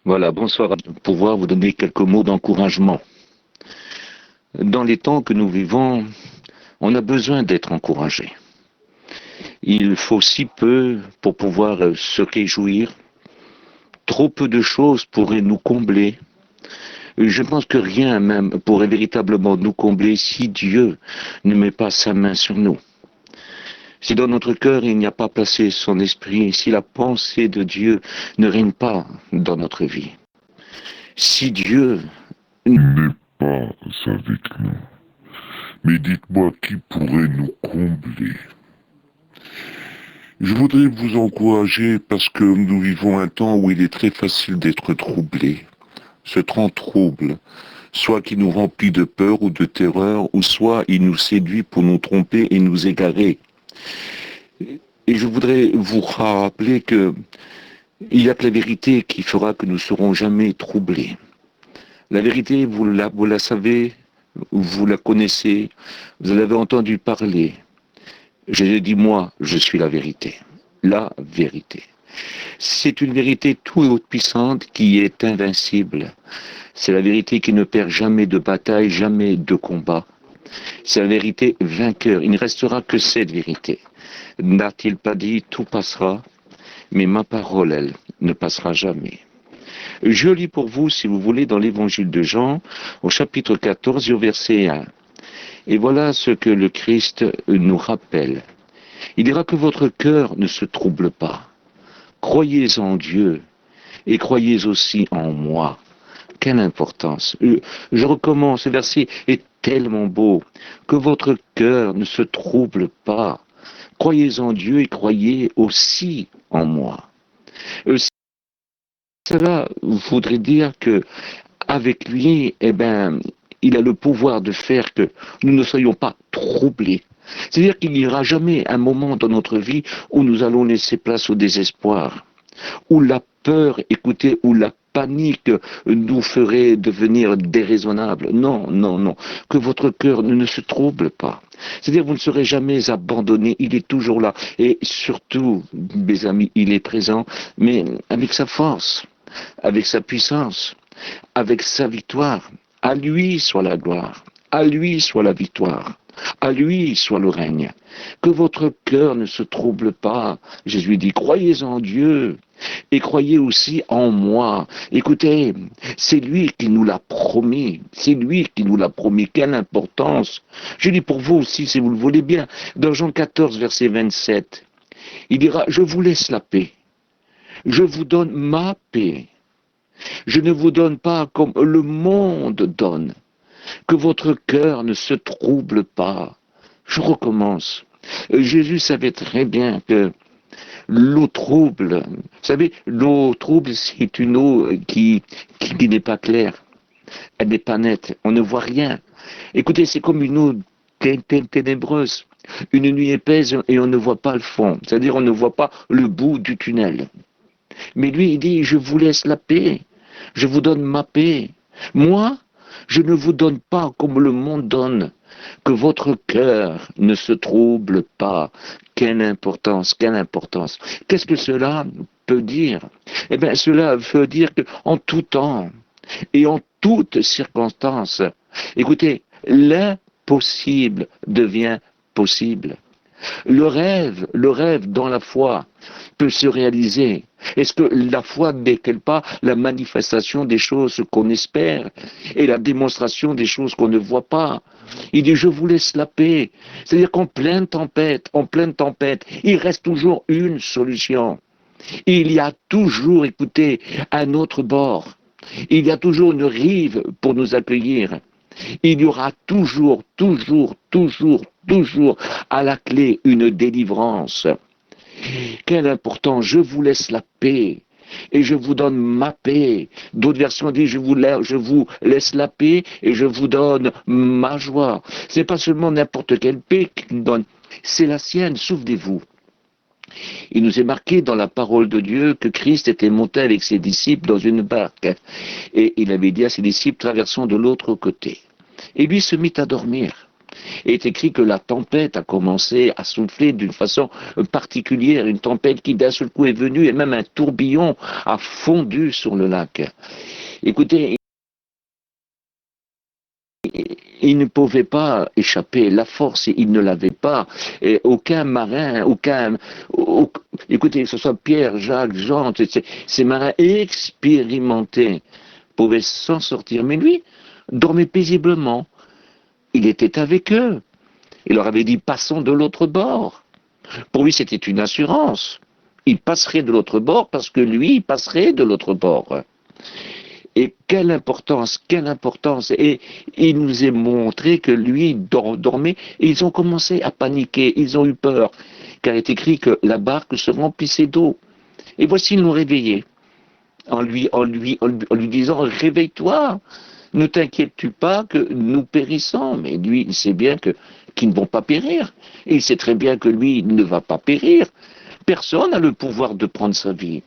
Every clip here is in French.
Voilà, bonsoir. Pouvoir vous donner quelques mots d'encouragement. Dans les temps que nous vivons, on a besoin d'être encouragé. Il faut si peu pour pouvoir se réjouir. Trop peu de choses pourraient nous combler. Je pense que rien même pourrait véritablement nous combler si Dieu ne met pas sa main sur nous. Si dans notre cœur il n'y a pas placé son esprit, si la pensée de Dieu ne règne pas dans notre vie. Si Dieu N'est pas avec nous. Mais dites-moi qui pourrait nous combler. Je voudrais vous encourager parce que nous vivons un temps où il est très facile d'être troublé. Ce temps trouble, soit qui nous remplit de peur ou de terreur, ou soit il nous séduit pour nous tromper et nous égarer. Et je voudrais vous rappeler que il n'y a que la vérité qui fera que nous ne serons jamais troublés. La vérité, vous la savez, vous la connaissez, vous en avez entendu parler. J'ai dit, moi, je suis la vérité. La vérité. C'est une vérité toute puissante qui est invincible. C'est la vérité qui ne perd jamais de bataille, jamais de combat. C'est la vérité vainqueur. Il ne restera que cette vérité. N'a-t-il pas dit, tout passera, mais ma parole, elle, ne passera jamais. Je lis pour vous, si vous voulez, dans l'évangile de Jean, au chapitre 14 et au verset 1. Et voilà ce que le Christ nous rappelle. Il dira que votre cœur ne se trouble pas. Croyez en Dieu et croyez aussi en moi. Quelle importance. Je recommence, ce verset est tellement beau. Que votre cœur ne se trouble pas. Croyez en Dieu et croyez aussi en moi. Cela voudrait dire que avec lui, il a le pouvoir de faire que nous ne soyons pas troublés. C'est-à-dire qu'il n'y aura jamais un moment dans notre vie où nous allons laisser place au désespoir, où la peur, écoutez, où la panique nous ferait devenir déraisonnables. Non, non, non. Que votre cœur ne se trouble pas. C'est-à-dire que vous ne serez jamais abandonné, il est toujours là. Et surtout, mes amis, il est présent, mais avec sa force, avec sa puissance, avec sa victoire. À lui soit la gloire, à lui soit la victoire, à lui soit le règne. Que votre cœur ne se trouble pas. Jésus dit, croyez en Dieu et croyez aussi en moi. Écoutez, c'est lui qui nous l'a promis. C'est lui qui nous l'a promis. Quelle importance. Je dis pour vous aussi, si vous le voulez bien, dans Jean 14, verset 27, il dira, je vous laisse la paix. Je vous donne ma paix. Je ne vous donne pas comme le monde donne. Que votre cœur ne se trouble pas. Je recommence. Jésus savait très bien que l'eau trouble, vous savez, l'eau trouble, c'est une eau qui n'est pas claire. Elle n'est pas nette. On ne voit rien. Écoutez, c'est comme une eau ténébreuse. Une nuit épaisse et on ne voit pas le fond. C'est-à-dire, on ne voit pas le bout du tunnel. Mais lui, il dit, je vous laisse la paix. Je vous donne ma paix. Moi, je ne vous donne pas comme le monde donne. Que votre cœur ne se trouble pas. Quelle importance, quelle importance. Qu'est-ce que cela peut dire? Eh bien, cela veut dire qu'en tout temps et en toutes circonstances, écoutez, l'impossible devient possible. Le rêve dans la foi peut se réaliser. Est-ce que la foi n'est-elle pas la manifestation des choses qu'on espère et la démonstration des choses qu'on ne voit pas? Il dit, je vous laisse la paix. C'est-à-dire qu'en pleine tempête, il reste toujours une solution. Il y a toujours, écoutez, un autre bord. Il y a toujours une rive pour nous accueillir. Il y aura toujours, toujours, toujours, toujours à la clé une délivrance. Quel important, je vous laisse la paix et je vous donne ma paix. D'autres versions disent je vous laisse la paix et je vous donne ma joie. C'est pas seulement n'importe quelle paix qu'il donne, c'est la sienne, souvenez-vous. Il nous est marqué dans la parole de Dieu que Christ était monté avec ses disciples dans une barque et il avait dit à ses disciples traversons de l'autre côté. Et lui se mit à dormir. Il est écrit que la tempête a commencé à souffler d'une façon particulière, une tempête qui d'un seul coup est venue et même un tourbillon a fondu sur le lac. Écoutez, il ne pouvait pas échapper. La force, il ne l'avait pas. Et aucun marin, écoutez, que ce soit Pierre, Jacques, Jean, ces marins expérimentés pouvaient s'en sortir. Mais lui dormait paisiblement. Il était avec eux. Il leur avait dit, passons de l'autre bord. Pour lui, c'était une assurance. Il passerait de l'autre bord parce que lui, il passerait de l'autre bord. Et quelle importance, quelle importance. Et il nous a montré que lui dormait et ils ont commencé à paniquer, ils ont eu peur, car il est écrit que la barque se remplissait d'eau. Et voici, ils l'ont réveillé en lui disant, réveille-toi, ne t'inquiètes-tu pas que nous périssons. Mais lui, il sait bien qu'ils ne vont pas périr. Et il sait très bien que lui, il ne va pas périr. Personne n'a le pouvoir de prendre sa vie.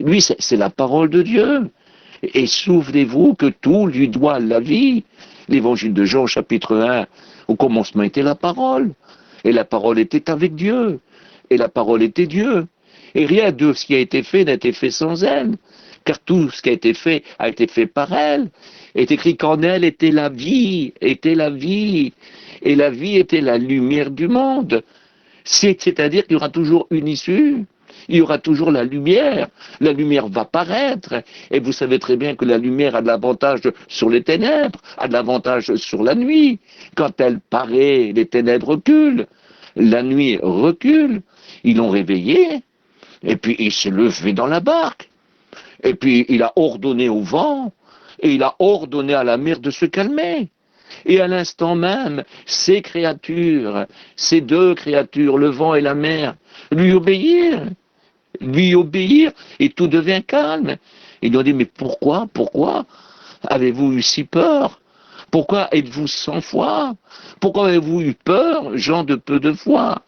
Lui, c'est la parole de Dieu. Et souvenez-vous que tout lui doit la vie. L'évangile de Jean, chapitre 1, au commencement était la parole. Et la parole était avec Dieu. Et la parole était Dieu. Et rien de ce qui a été fait n'a été fait sans elle. Car tout ce qui a été fait par elle. Il est écrit qu'en elle était la vie, était la vie. Et la vie était la lumière du monde. C'est-à-dire qu'il y aura toujours une issue. Il y aura toujours la lumière. La lumière va paraître. Et vous savez très bien que la lumière a de l'avantage sur les ténèbres, a de l'avantage sur la nuit. Quand elle paraît, les ténèbres reculent. La nuit recule. Ils l'ont réveillé. Et puis il s'est levé dans la barque. Et puis il a ordonné au vent. Et il a ordonné à la mer de se calmer. Et à l'instant même, ces créatures, ces deux créatures, le vent et la mer, lui obéir, et tout devient calme. Ils lui ont dit, mais pourquoi avez-vous eu si peur? Pourquoi êtes-vous sans foi? Pourquoi avez-vous eu peur, gens de peu de foi?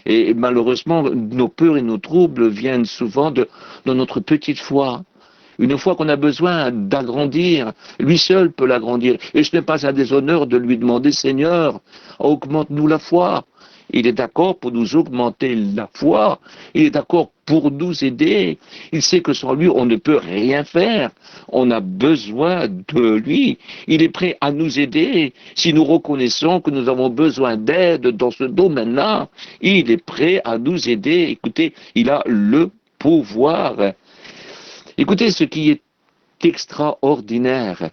Et malheureusement, nos peurs et nos troubles viennent souvent de notre petite foi. Une fois qu'on a besoin d'agrandir, lui seul peut l'agrandir. Et ce n'est pas un déshonneur de lui demander, Seigneur, augmente-nous la foi. Il est d'accord pour nous augmenter la foi. Il est d'accord pour nous aider. Il sait que sans lui, on ne peut rien faire. On a besoin de lui. Il est prêt à nous aider. Si nous reconnaissons que nous avons besoin d'aide dans ce domaine-là, il est prêt à nous aider. Écoutez, il a le pouvoir. Écoutez, ce qui est extraordinaire,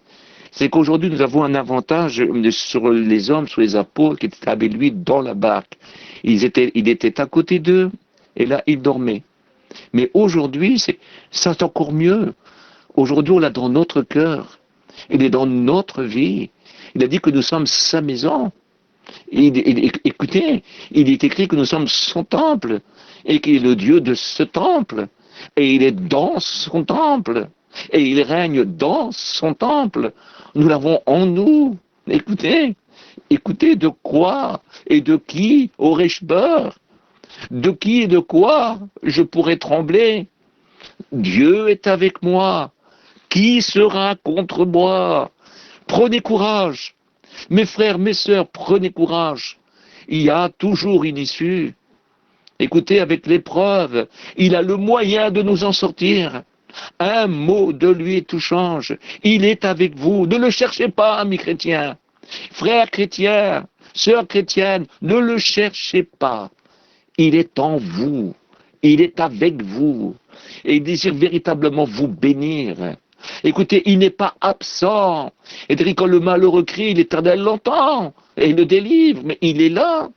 c'est qu'aujourd'hui nous avons un avantage sur les hommes, sur les apôtres qui étaient avec lui dans la barque. Il était à côté d'eux et là il dormait. Mais aujourd'hui, c'est encore mieux. Aujourd'hui, on l'a dans notre cœur. Il est dans notre vie. Il a dit que nous sommes sa maison. Écoutez, il est écrit que nous sommes son temple et qu'il est le Dieu de ce temple. Et il est dans son temple. Et il règne dans son temple. Nous l'avons en nous. Écoutez, de quoi et de qui aurais-je peur? De qui et de quoi je pourrais trembler? Dieu est avec moi. Qui sera contre moi? Prenez courage. Mes frères, mes sœurs, prenez courage. Il y a toujours une issue. Écoutez, avec l'épreuve, il a le moyen de nous en sortir. Un mot de lui et tout change. Il est avec vous. Ne le cherchez pas, amis chrétiens. Frères chrétiens, sœurs chrétiennes, ne le cherchez pas. Il est en vous. Il est avec vous. Et il désire véritablement vous bénir. Écoutez, il n'est pas absent. Et quand le malheureux crie, l'Éternel l'entend. Et il le délivre. Mais il est là.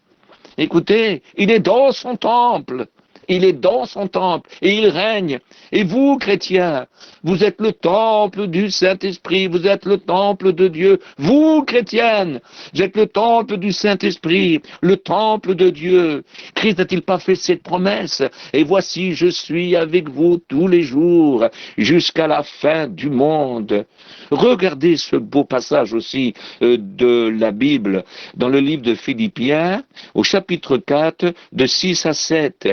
Écoutez, il est dans son temple. Il est dans son temple et il règne. Et vous, chrétiens, vous êtes le temple du Saint-Esprit, vous êtes le temple de Dieu. Vous, chrétiennes, vous êtes le temple du Saint-Esprit, le temple de Dieu. Christ n'a-t-il pas fait cette promesse? Et voici, je suis avec vous tous les jours, jusqu'à la fin du monde. Regardez ce beau passage aussi de la Bible, dans le livre de Philippiens, au chapitre 4, de 6 à 7.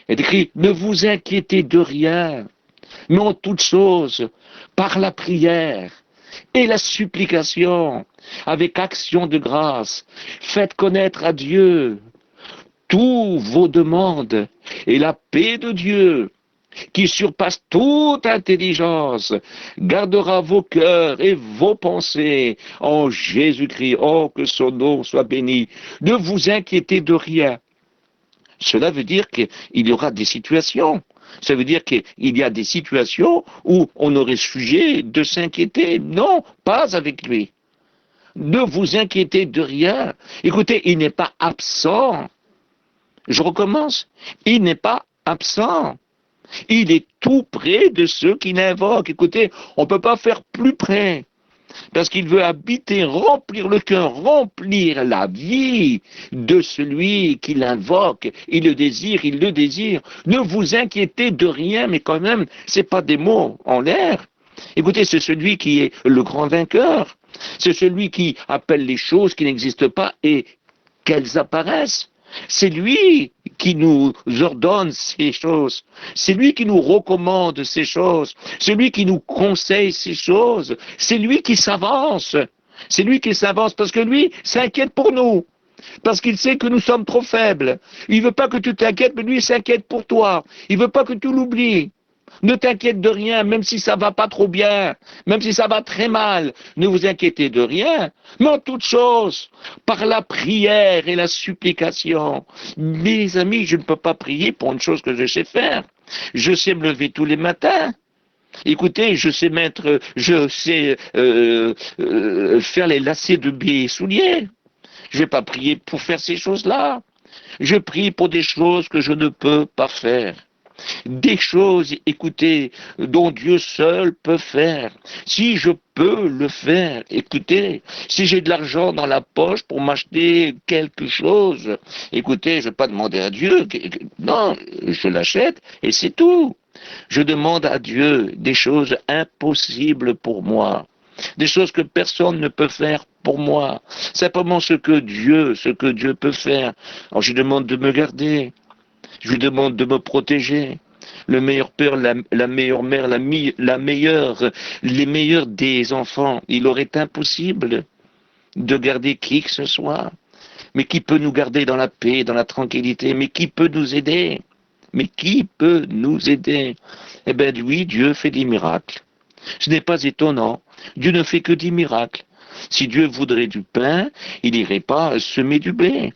Il est écrit, ne vous inquiétez de rien, mais en toute chose, par la prière et la supplication, avec action de grâce. Faites connaître à Dieu tous vos demandes, et la paix de Dieu, qui surpasse toute intelligence, gardera vos cœurs et vos pensées en Jésus-Christ. Oh, que son nom soit béni. Ne vous inquiétez de rien. Cela veut dire qu'il y aura des situations. Ça veut dire qu'il y a des situations où on aurait sujet de s'inquiéter. Non, pas avec lui. Ne vous inquiétez de rien. Écoutez, il n'est pas absent. Je recommence. Il n'est pas absent. Il est tout près de ceux qui l'invoquent. Écoutez, on ne peut pas faire plus près. Parce qu'il veut habiter, remplir le cœur, remplir la vie de celui qui l'invoque. Il le désire, il le désire. Ne vous inquiétez de rien, mais quand même, ce n'est pas des mots en l'air. Écoutez, c'est celui qui est le grand vainqueur. C'est celui qui appelle les choses qui n'existent pas et qu'elles apparaissent. C'est lui qui nous ordonne ces choses. C'est lui qui nous recommande ces choses. C'est lui qui nous conseille ces choses. C'est lui qui s'avance. C'est lui qui s'avance parce que lui s'inquiète pour nous. Parce qu'il sait que nous sommes trop faibles. Il veut pas que tu t'inquiètes, mais lui il s'inquiète pour toi. Il veut pas que tu l'oublies. Ne t'inquiète de rien, même si ça va pas trop bien, même si ça va très mal. Ne vous inquiétez de rien, mais en toute chose, par la prière et la supplication. Mes amis, je ne peux pas prier pour une chose que je sais faire. Je sais me lever tous les matins. Écoutez, je sais faire les lacets de mes souliers. Je vais pas prier pour faire ces choses-là. Je prie pour des choses que je ne peux pas faire. Des choses, écoutez, dont Dieu seul peut faire. Si je peux le faire, écoutez, si j'ai de l'argent dans la poche pour m'acheter quelque chose, écoutez, je ne vais pas demander à Dieu, non, je l'achète et c'est tout. Je demande à Dieu des choses impossibles pour moi. Des choses que personne ne peut faire pour moi. Simplement ce que Dieu peut faire. Alors je demande de me garder. Je lui demande de me protéger. Le meilleur père, la meilleure mère, la meilleure, les meilleurs des enfants. Il aurait été impossible de garder qui que ce soit. Mais qui peut nous garder dans la paix, dans la tranquillité? Mais qui peut nous aider? Mais qui peut nous aider? Eh bien oui, Dieu fait des miracles. Ce n'est pas étonnant. Dieu ne fait que des miracles. Si Dieu voudrait du pain, il n'irait pas semer du blé.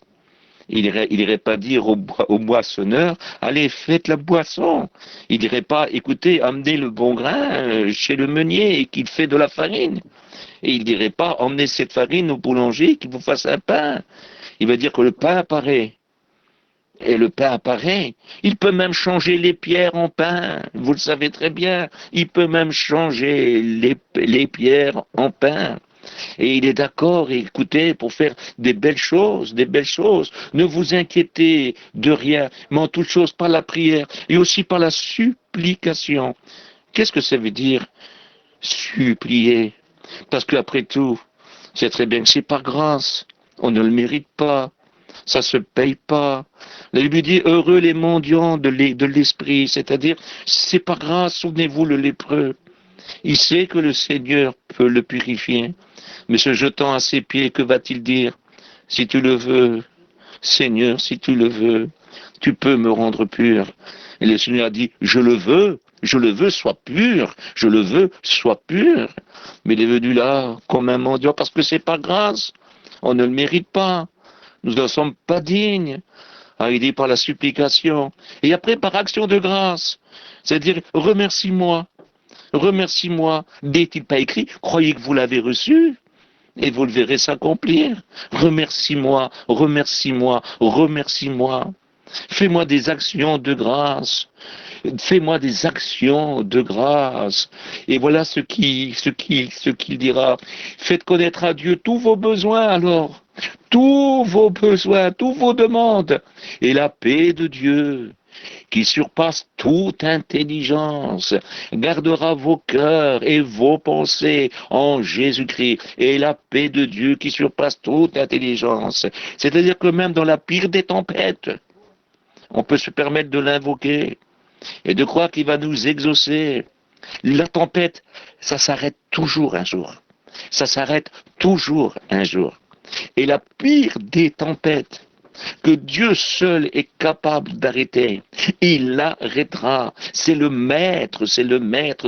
Il irait pas dire au moissonneur, allez, faites la boisson. Il irait pas, écoutez, amenez le bon grain chez le meunier et qu'il fait de la farine. Et il dirait pas, emmenez cette farine au boulanger qu'il vous fasse un pain. Il va dire que le pain apparaît. Et le pain apparaît. Il peut même changer les pierres en pain. Vous le savez très bien. Il peut même changer les pierres en pain. Et il est d'accord, écoutez, pour faire des belles choses, des belles choses. Ne vous inquiétez de rien, mais en toute chose par la prière et aussi par la supplication. Qu'est-ce que ça veut dire, supplier? Parce qu'après tout, c'est très bien que c'est par grâce. On ne le mérite pas. Ça se paye pas. La Bible dit, heureux les mendiants de l'esprit, c'est-à-dire, c'est par grâce, souvenez-vous le lépreux. Il sait que le Seigneur peut le purifier. Mais se jetant à ses pieds, que va-t-il dire? Si tu le veux, Seigneur, si tu le veux, tu peux me rendre pur. Et le Seigneur a dit, je le veux, sois pur, je le veux, sois pur. Mais il est venu là comme un mendiant parce que c'est pas grâce. On ne le mérite pas. Nous n'en sommes pas dignes. Ah, il dit par la supplication. Et après par action de grâce. C'est-à-dire, remercie-moi. Remercie-moi. N'est-il pas écrit, croyez que vous l'avez reçu? Et vous le verrez s'accomplir. Remercie-moi, remercie-moi, remercie-moi. Fais-moi des actions de grâce. Fais-moi des actions de grâce. Et voilà ce qu'il dira. Faites connaître à Dieu tous vos besoins alors. Tous vos besoins, toutes vos demandes. Et la paix de Dieu, qui surpasse toute intelligence, gardera vos cœurs et vos pensées en Jésus-Christ. Et la paix de Dieu qui surpasse toute intelligence. C'est-à-dire que même dans la pire des tempêtes, on peut se permettre de l'invoquer et de croire qu'il va nous exaucer. La tempête, ça s'arrête toujours un jour. ça s'arrête toujours un jour. Et la pire des tempêtes, que Dieu seul est capable d'arrêter, il l'arrêtera. C'est le maître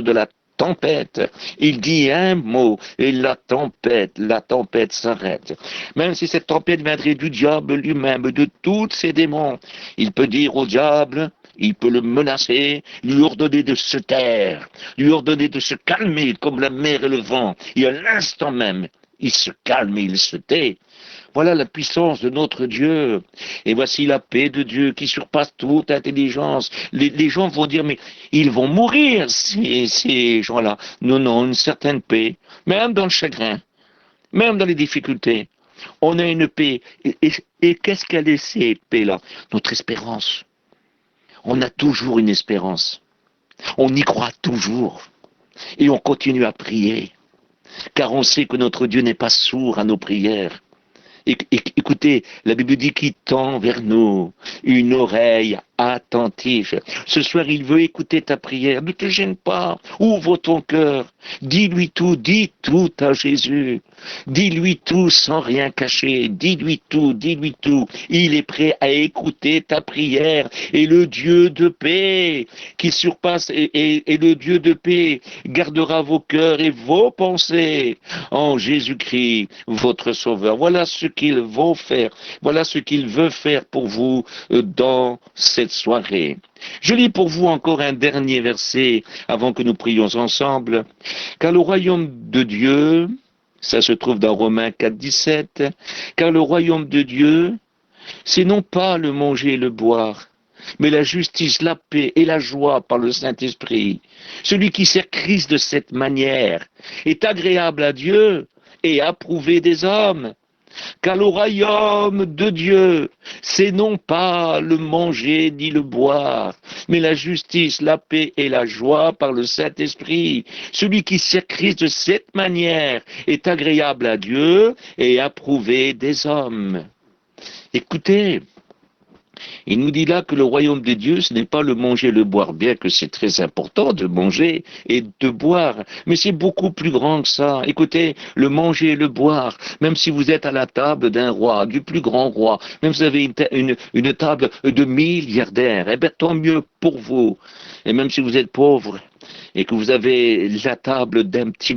de la tempête. Il dit un mot et la tempête s'arrête. Même si cette tempête viendrait du diable lui-même, de tous ses démons, il peut dire au diable, il peut le menacer, lui ordonner de se taire, lui ordonner de se calmer comme la mer et le vent. Et à l'instant même, il se calme et il se tait. Voilà la puissance de notre Dieu. Et voici la paix de Dieu qui surpasse toute intelligence. Les gens vont dire, mais ils vont mourir, ces gens-là. Non, non, une certaine paix, même dans le chagrin, même dans les difficultés. On a une paix. Et qu'est-ce qu'elle est, cette paix-là? Notre espérance. On a toujours une espérance. On y croit toujours. Et on continue à prier. Car on sait que notre Dieu n'est pas sourd à nos prières. Écoutez, la Bible dit qu'il tend vers nous une oreille attentive. Ce soir, il veut écouter ta prière. Ne te gêne pas. Ouvre ton cœur. Dis-lui tout. Dis tout à Jésus. Dis-lui tout sans rien cacher. Dis-lui tout. Dis-lui tout. Il est prêt à écouter ta prière. Et le Dieu de paix qui surpasse et le Dieu de paix gardera vos cœurs et vos pensées en Jésus-Christ, votre Sauveur. Voilà ce qu'il veut faire. Voilà ce qu'il veut faire pour vous dans cette soirée. Je lis pour vous encore un dernier verset avant que nous prions ensemble. Car le royaume de Dieu, ça se trouve dans Romains 4, 17, car le royaume de Dieu, c'est non pas le manger et le boire, mais la justice, la paix et la joie par le Saint-Esprit. Celui qui sert Christ de cette manière est agréable à Dieu et approuvé des hommes. Car le royaume de Dieu, c'est non pas le manger ni le boire, mais la justice, la paix et la joie par le Saint-Esprit. Celui qui sert Christ de cette manière est agréable à Dieu et approuvé des hommes. Écoutez, il nous dit là que le royaume de Dieu, ce n'est pas le manger et le boire, bien que c'est très important de manger et de boire, mais c'est beaucoup plus grand que ça. Écoutez, le manger et le boire, même si vous êtes à la table d'un roi, du plus grand roi, même si vous avez une table de milliardaires, eh bien tant mieux pour vous. Et même si vous êtes pauvre, et que vous avez la table d'un petit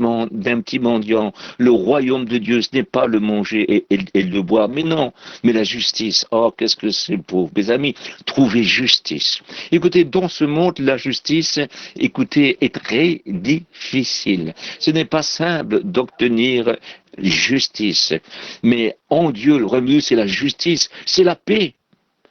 mendiant, le royaume de Dieu, ce n'est pas le manger et le boire, mais non, mais la justice. Oh, qu'est-ce que c'est pauvre. Mes amis, trouvez justice. Écoutez, dans ce monde, la justice, écoutez, est très difficile. Ce n'est pas simple d'obtenir justice. Mais en Dieu, le remue, c'est la justice, c'est la paix.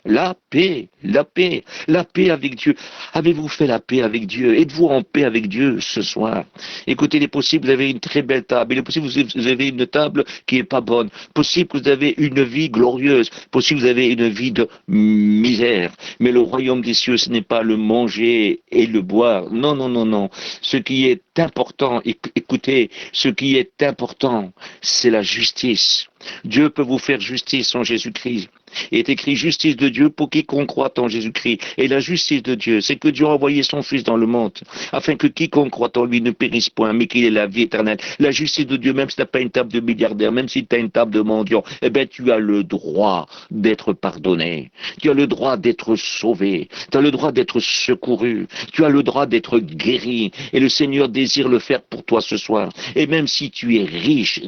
La paix, la paix, la paix avec Dieu. Avez-vous fait la paix avec Dieu? Êtes-vous en paix avec Dieu ce soir? Écoutez, il est possible que vous avez une très belle table. Il est possible que vous avez une table qui est pas bonne. Possible que vous avez une vie glorieuse. Possible que vous avez une vie de misère. Mais le royaume des cieux, ce n'est pas le manger et le boire. Non, non, non, non. Ce qui est important, écoutez, ce qui est important, c'est la justice. Dieu peut vous faire justice en Jésus-Christ. Il est écrit justice de Dieu pour quiconque croit en Jésus-Christ. Et la justice de Dieu, c'est que Dieu a envoyé son Fils dans le monde, afin que quiconque croit en lui ne périsse point, mais qu'il ait la vie éternelle. La justice de Dieu, même si tu n'as pas une table de milliardaire, même si tu as une table de mendiant, eh bien tu as le droit d'être pardonné. Tu as le droit d'être sauvé. Tu as le droit d'être secouru. Tu as le droit d'être guéri. Et le Seigneur désire le faire pour toi ce soir. Et même si tu es riche,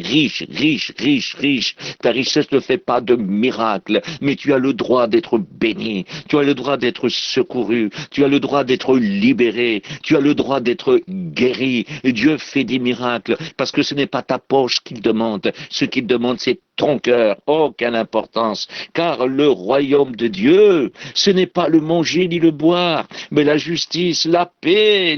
ta richesse ne fait pas de miracle, mais tu as le droit d'être béni, tu as le droit d'être secouru, tu as le droit d'être libéré, tu as le droit d'être guéri. Et Dieu fait des miracles, parce que ce n'est pas ta poche qu'il demande, ce qu'il demande c'est ton cœur. Oh, quelle importance! Car le royaume de Dieu, ce n'est pas le manger ni le boire, mais la justice, la paix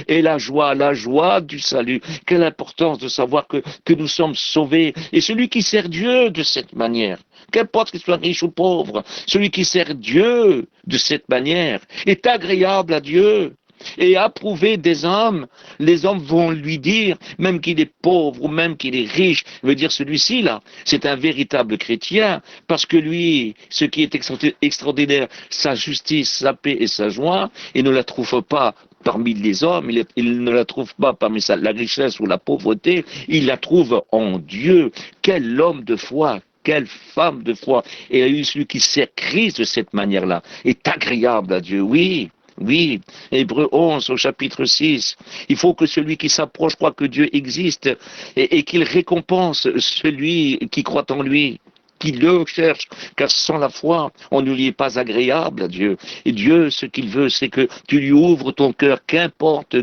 et la joie du salut. Quelle importance de savoir que nous sommes sauvés. Et celui qui sert Dieu de cette manière, qu'importe qu'il soit riche ou pauvre, celui qui sert Dieu de cette manière est agréable à Dieu et approuvé des hommes. Les hommes vont lui dire, même qu'il est pauvre ou même qu'il est riche, veut dire celui-ci là, c'est un véritable chrétien, parce que lui, ce qui est extraordinaire, sa justice, sa paix et sa joie, il ne la trouve pas parmi les hommes, il ne la trouve pas parmi la richesse ou la pauvreté, il la trouve en Dieu. Quel homme de foi, quelle femme de foi. Et celui qui sert Christ de cette manière-là est agréable à Dieu, oui. Oui, Hébreux 11 au chapitre 6, il faut que celui qui s'approche croit que Dieu existe et qu'il récompense celui qui croit en lui, qui le cherche, car sans la foi, on ne lui est pas agréable à Dieu. Et Dieu, ce qu'il veut, c'est que tu lui ouvres ton cœur, qu'importe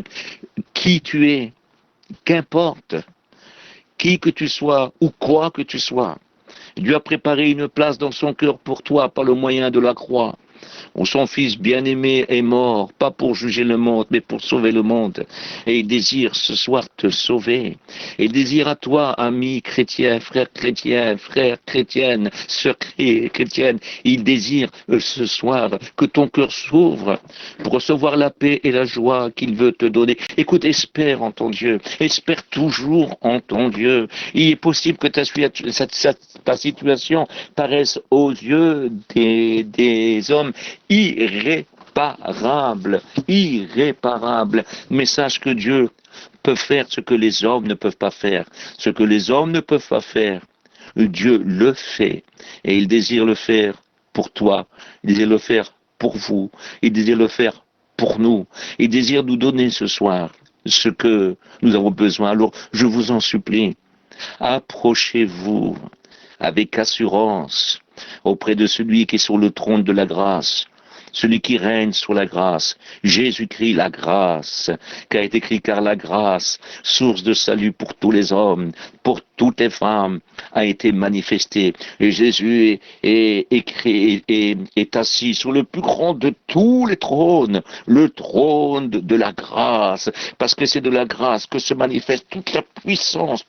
qui tu es, qu'importe qui que tu sois ou quoi que tu sois. Dieu a préparé une place dans son cœur pour toi par le moyen de la croix. Son Fils bien-aimé est mort, pas pour juger le monde, mais pour sauver le monde. Et il désire ce soir te sauver. Et il désire à toi, ami chrétien, frère chrétienne, sœur chrétienne, il désire ce soir que ton cœur s'ouvre pour recevoir la paix et la joie qu'il veut te donner. Écoute, espère en ton Dieu, espère toujours en ton Dieu. Il est possible que ta situation paraisse aux yeux des hommes irréparable, mais sache que Dieu peut faire ce que les hommes ne peuvent pas faire. Ce que les hommes ne peuvent pas faire, Dieu le fait. Et il désire le faire pour toi, il désire le faire pour vous, il désire le faire pour nous. Il désire nous donner ce soir ce que nous avons besoin. Alors, je vous en supplie, approchez-vous avec assurance auprès de celui qui est sur le trône de la grâce, celui qui règne sur la grâce, Jésus-Christ, la grâce, qui a été écrit, car la grâce, source de salut pour tous les hommes, pour toutes les femmes, a été manifestée. Et Jésus est assis sur le plus grand de tous les trônes, le trône de la grâce, parce que c'est de la grâce que se manifeste toute la puissance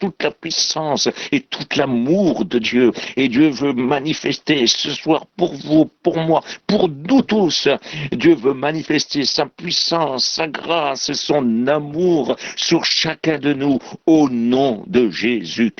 et tout l'amour de Dieu. Et Dieu veut manifester ce soir pour vous, pour moi, pour nous tous. Dieu veut manifester sa puissance, sa grâce, son amour sur chacun de nous au nom de Jésus-Christ.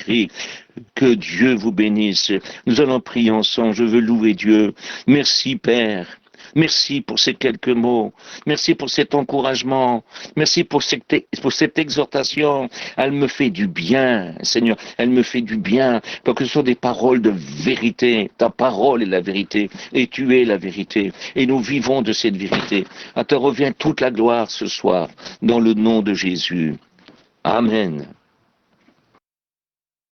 Que Dieu vous bénisse. Nous allons prier ensemble. Je veux louer Dieu. Merci Père. Merci pour ces quelques mots. Merci pour cet encouragement. Merci pour cette exhortation. Elle me fait du bien, Seigneur. Elle me fait du bien. Parce que ce sont des paroles de vérité. Ta parole est la vérité. Et tu es la vérité. Et nous vivons de cette vérité. À te revient toute la gloire ce soir. Dans le nom de Jésus. Amen.